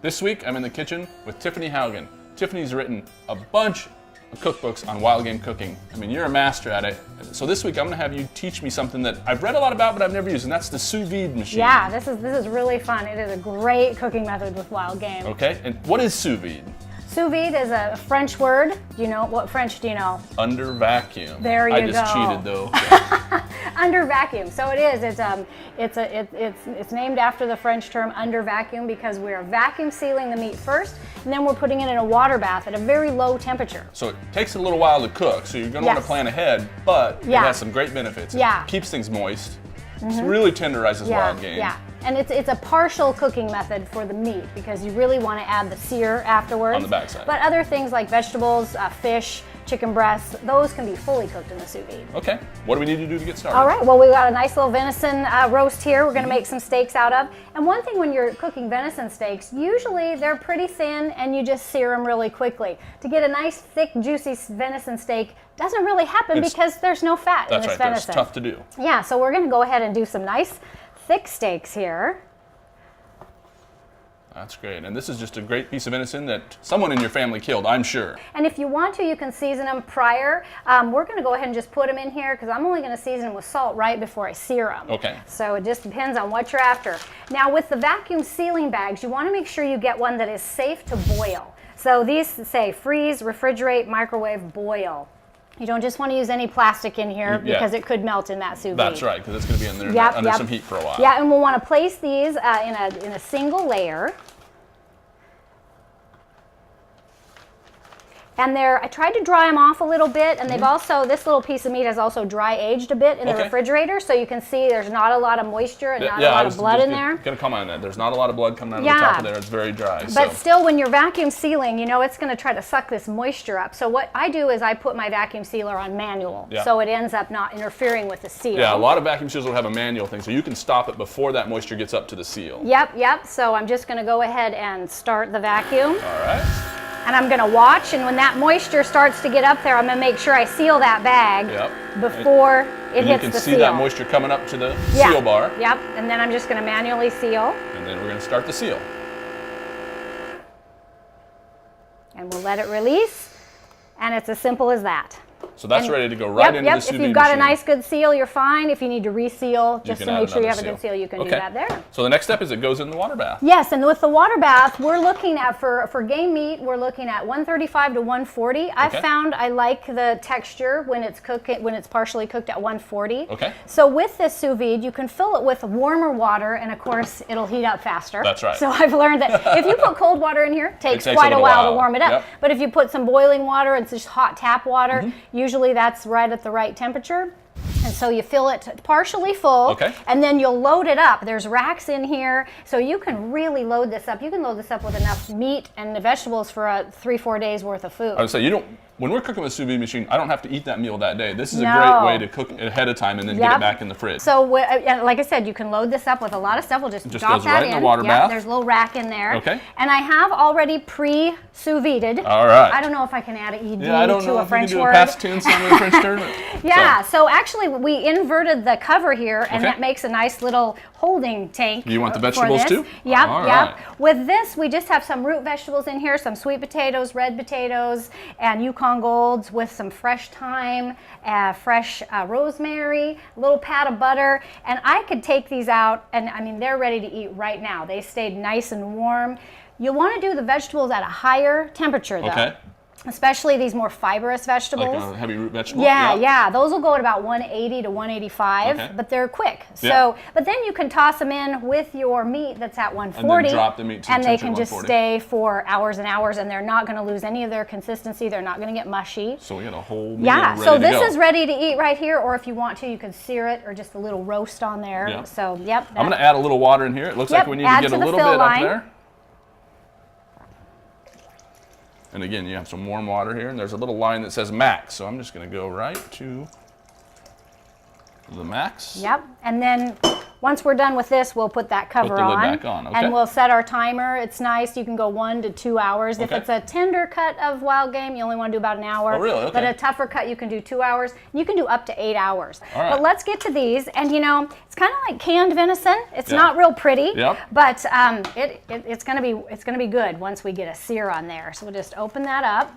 This week, I'm in the kitchen with Tiffany Haugen. Tiffany's written a bunch of cookbooks on wild game cooking. I mean, you're a master at it. So this week, I'm gonna have you teach me something that I've read a lot about, but I've never used, and that's the Sous Vide machine. Yeah, this is really fun. It is a great cooking method with wild game. Okay, and what is Sous Vide? Sous vide is a French word. Do you know, what French do you know? Under vacuum. There you go. I just cheated though. Under vacuum. So it is. It's named after the French term under vacuum because we're vacuum sealing the meat first, and then we're putting it in a water bath at a very low temperature. So it takes a little while to cook, so you're going to want to plan ahead, but it has some great benefits. It keeps things moist. It really tenderizes wild game. Yeah, and it's a partial cooking method for the meat because you really want to add the sear afterwards. On the backside. But other things like vegetables, fish, chicken breasts, those can be fully cooked in the sous vide. Okay, what do we need to do to get started? All right, well, we've got a nice little venison roast here we're gonna make some steaks out of. And one thing when you're cooking venison steaks, usually they're pretty thin and you just sear them really quickly. To get a nice, thick, juicy venison steak doesn't really happen because there's no fat in this venison. That's tough to do. Yeah, so we're gonna go ahead and do some nice, thick steaks here. That's great. And this is just a great piece of venison that someone in your family killed, I'm sure. And if you want to, you can season them prior. We're going to go ahead and just put them in here because I'm only going to season them with salt right before I sear them. Okay. So it just depends on what you're after. Now with the vacuum sealing bags, you want to make sure you get one that is safe to boil. So these say freeze, refrigerate, microwave, boil. You don't just want to use any plastic in here because it could melt in that sous vide. That's right, because it's going to be in there under some heat for a while. Yeah, and we'll want to place these in a single layer. And I tried to dry them off a little bit, and they've also, this little piece of meat has also dry aged a bit in the refrigerator, so you can see there's not a lot of moisture and not a lot of blood in there. Going to comment on that. There's not a lot of blood coming out of the top of there. It's very dry. But still, when you're vacuum sealing, you know it's going to try to suck this moisture up. So what I do is I put my vacuum sealer on manual, so it ends up not interfering with the seal. Yeah, a lot of vacuum sealers will have a manual thing, so you can stop it before that moisture gets up to the seal. Yep. So I'm just going to go ahead and start the vacuum. All right. And I'm going to watch, and when that moisture starts to get up there, I'm going to make sure I seal that bag before it hits the seal. You can see that moisture coming up to the seal bar. Yep, and then I'm just going to manually seal. And then we're going to start the seal. And we'll let it release, and it's as simple as that. So that's ready to go right into the sous vide If you've got a nice good seal, you're fine. If you need to reseal, just to make sure you have a good seal, you can do that there. So the next step is it goes in the water bath. Yes, and with the water bath, we're looking at, for game meat, we're looking at 135 to 140. I've found I like the texture when it's partially cooked at 140. Okay. So with this sous vide, you can fill it with warmer water, and of course, it'll heat up faster. That's right. So I've learned that if you put cold water in here, it takes quite a while to warm it up. Yep. But if you put some boiling water, it's just hot tap water, usually that's right at the right temperature. And so you fill it partially full, and then you'll load it up. There's racks in here, so you can really load this up. You can load this up with enough meat and the vegetables for 3-4 days worth of food. I would say when we're cooking with a sous vide machine, I don't have to eat that meal that day. This is a great way to cook ahead of time and then get it back in the fridge. So, like I said, you can load this up with a lot of stuff. We'll just drop that in. In the water bath. There's a little rack in there. Okay. And I have already pre-sous vide'd. All right. I don't know if I can add an ED to a French word. Past tense on the French term. So actually we inverted the cover here, and that makes a nice little holding tank. You want the vegetables too? Yep. With this, we just have some root vegetables in here, some sweet potatoes, red potatoes, and Yukon Golds with some fresh thyme, fresh rosemary, a little pat of butter. And I could take these out, and I mean, they're ready to eat right now. They stayed nice and warm. You'll want to do the vegetables at a higher temperature though. Especially these more fibrous vegetables. Like a heavy root vegetable? Yeah. Those will go at about 180 to 185, but they're quick. So, but then you can toss them in with your meat that's at 140. And then drop the meat to and they can just stay for hours and hours, and they're not going to lose any of their consistency. They're not going to get mushy. So we got a whole meal ready so to this go. is ready to eat right here, or if you want to, you can sear it or just a little roast on there. So, I'm going to add a little water in here. It looks like we need to get a little bit up there. And again, you have some warm water here, and there's a little line that says max. So I'm just going to go right to the max. And then once we're done with this, we'll put that cover Put the lid on. back on, okay. And we'll set our timer. It's nice. You can go 1 to 2 hours. If Okay. it's a tender cut of wild game, you only want to do about an hour. Oh, really? Okay. But a tougher cut, you can do 2 hours. You can do up to 8 hours. All right. But let's get to these. And you know, it's kind of like canned venison. It's Yeah. not real pretty, Yep. but it's gonna be good once we get a sear on there. So we'll just open that up.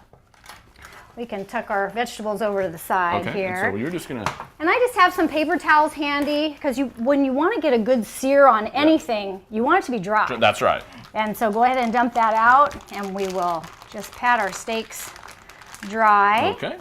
We can tuck our vegetables over to the side Okay, here. and so you're just gonna... And I just have some paper towels handy because when you want to get a good sear on anything, you want it to be dry. That's right. And so go ahead and dump that out, and we will just pat our steaks dry. Okay.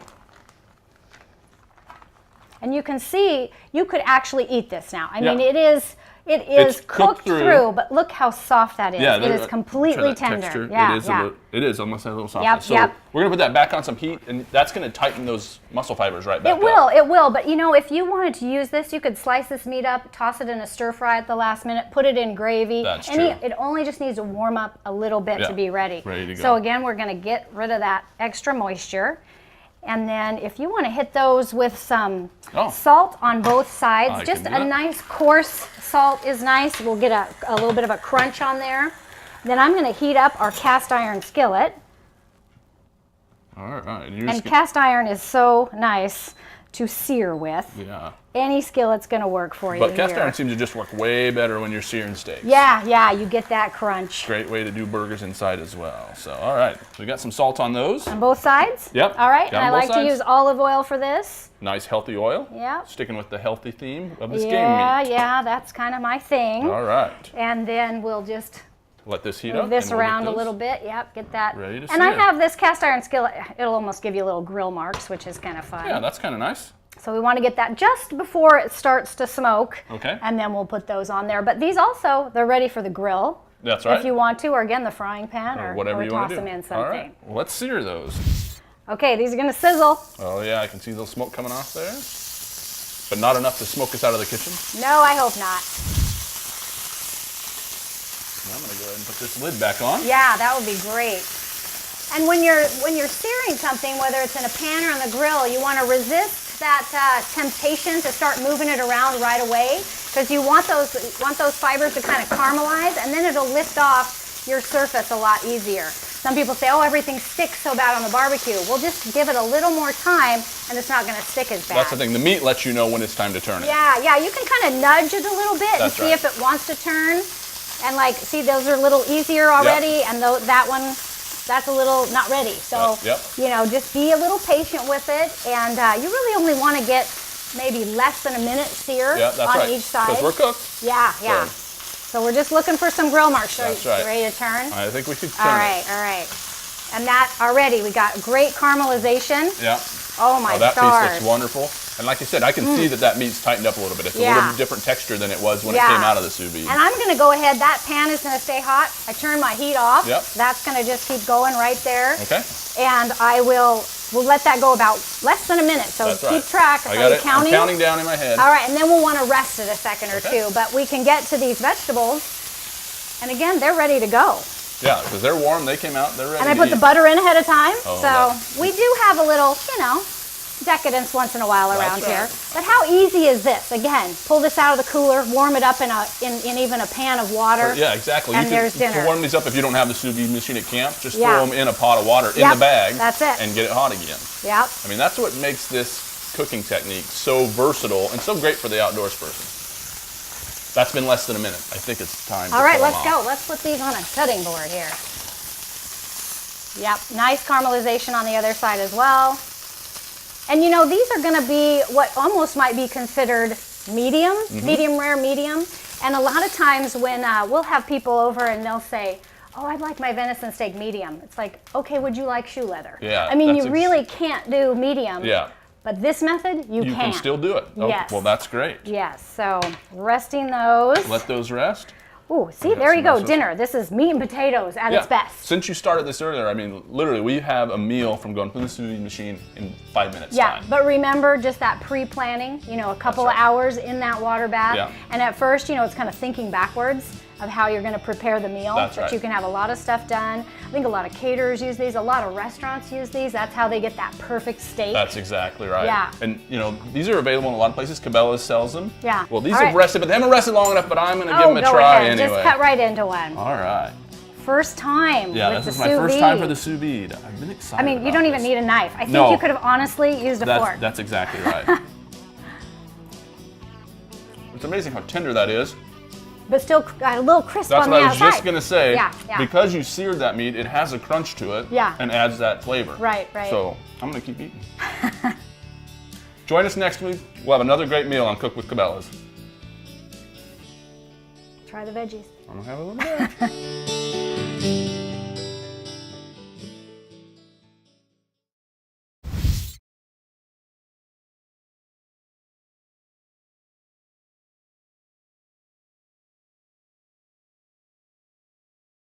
And you can see, you could actually eat this now. I Yeah. mean, it is It's cooked through, but look how soft that is. Yeah, it is completely tender. Texture. Yeah, It is almost a little soft. Yep, so yep. we're gonna put that back on some heat, and that's gonna tighten those muscle fibers right back It will, but you know, if you wanted to use this, you could slice this meat up, toss it in a stir fry at the last minute, put it in gravy. That's and true. It only just needs to warm up a little bit Yeah, to be ready. ready to go. So again, we're gonna get rid of that extra moisture. And then if you want to hit those with some salt on both sides, I just can do a that. nice coarse salt is nice. We'll get a little bit of a crunch on there. Then I'm going to heat up our cast iron skillet. All right. And cast iron is so nice to sear with. Yeah. Any skillet's going to work for you But cast here. iron seems to just work way better when you're searing steaks. Yeah, you get that crunch. Great way to do burgers inside as well. So, all right. So we got some salt on those. On both sides? Yep. All right, Got and I 'em both like to sides. use olive oil for this. Nice healthy oil. Yep. Sticking with the healthy theme of this game meat. Yeah, that's kind of my thing. All right. And then we'll just Let this heat up. move this and we'll get around a those little bit. Yep, get that. ready to And I sear. have this cast iron skillet. It'll almost give you little grill marks, which is kind of fun. Yeah, that's kind of nice. So we want to get that just before it starts to smoke. Okay. And then we'll put those on there. But these also, they're ready for the grill. That's right. If you want to, or again, the frying pan, or whatever you toss want to do. them in All something. right. Well, let's sear those. Okay, these are going to sizzle. Oh yeah, I can see those smoke coming off there. But not enough to smoke us out of the kitchen. No, I hope not. I'm gonna go ahead and put this lid back on. Yeah, that would be great. And when you're searing something, whether it's in a pan or on the grill, you want to resist that temptation to start moving it around right away, because you want those fibers to kind of caramelize, and then it'll lift off your surface a lot easier. Some people say, oh, everything sticks so bad on the barbecue. Well, just give it a little more time, and it's not going to stick as bad. That's the thing. The meat lets you know when it's time to turn it. Yeah, you can kind of nudge it a little bit and That's see right. if it wants to turn. And like, see, those are a little easier already, and that one, that's a little not ready. So, Yep. you know, just be a little patient with it, and you really only want to get maybe less than a minute sear Yeah, that's on right. each side. Because we're cooked. Yeah. So we're just looking for some grill marks. That's You right. ready to turn? I think we should turn All right. And that already, we got great caramelization. it. Yeah. Oh my That stars. piece looks wonderful. And like you said, I can see that meat's tightened up a little bit. It's a Yeah. little different texture than it was when it came out of the sous vide. And I'm going to go ahead. That pan is going to stay hot. I turn my heat off. Yep. That's going to just keep going right there. Okay. And we'll let that go about less than a minute. So That's keep right. track. I Are got you it. counting? I'm counting down in my head. All right, and then we'll want to rest it a second or Okay. two. But we can get to these vegetables. And again, they're ready to go. Yeah, because they're warm. They came out. They're ready And I to put eat. the butter in ahead of time. Oh, So we do have a little, decadence once in a while around That's here. right. But how easy is this? Again, pull this out of the cooler, warm it up in even a pan of water. Yeah, exactly. And you can, there's dinner. To warm these up, if you don't have the sous vide machine at camp, just Yeah. throw them in a pot of water in Yep, the bag. that's it. And get it hot again. Yep. I mean, that's what makes this cooking technique so versatile and so great for the outdoors person. That's been less than a minute. I think it's time to All right, pull 'em let's off. go. Let's put these on a cutting board here. Yep, nice caramelization on the other side as well. And these are going to be what almost might be considered medium, medium rare, medium. And a lot of times when we'll have people over and they'll say, oh, I'd like my venison steak medium. It's like, okay, would you like shoe leather? Yeah, I mean, that's you really can't do medium. Yeah. But this method, you You can still do it. Oh, Yes. well, that's great. Yes, so resting those. Let those rest. Ooh, see, got there you some go, nice sauce. dinner. This is meat and potatoes at its best. Since you started this earlier, I mean, literally, we have a meal from going from the sous vide machine in 5 minutes Yeah, time. but remember just that pre-planning, a couple of right. hours in that water bath. Yeah. And at first, it's kind of thinking backwards. of how you're going to prepare the meal. That's but right. you can have a lot of stuff done. I think a lot of caterers use these. A lot of restaurants use these. That's how they get that perfect steak. That's exactly right. Yeah. And you know, these are available in a lot of places. Cabela's sells them. Yeah. Well, these All have right. rested, but they haven't rested long enough, but I'm going to give them a go try ahead. anyway. Just cut right into one. All right. First time Yeah, with this the is my sous first vide. time for the sous vide. I've been excited. I mean, you about don't even this. need a knife. I think No. you could have honestly used a fork. That's exactly right. It's amazing how tender that is. But still got a little crisp That's on what the I was outside. just gonna say. Yeah, yeah. Because you seared that meat, it has a crunch to it. Yeah. And adds that flavor. Right, right. So I'm gonna keep eating. Join us next week. We'll have another great meal on Cook with Cabela's. Try the veggies. I'm gonna have a little bit.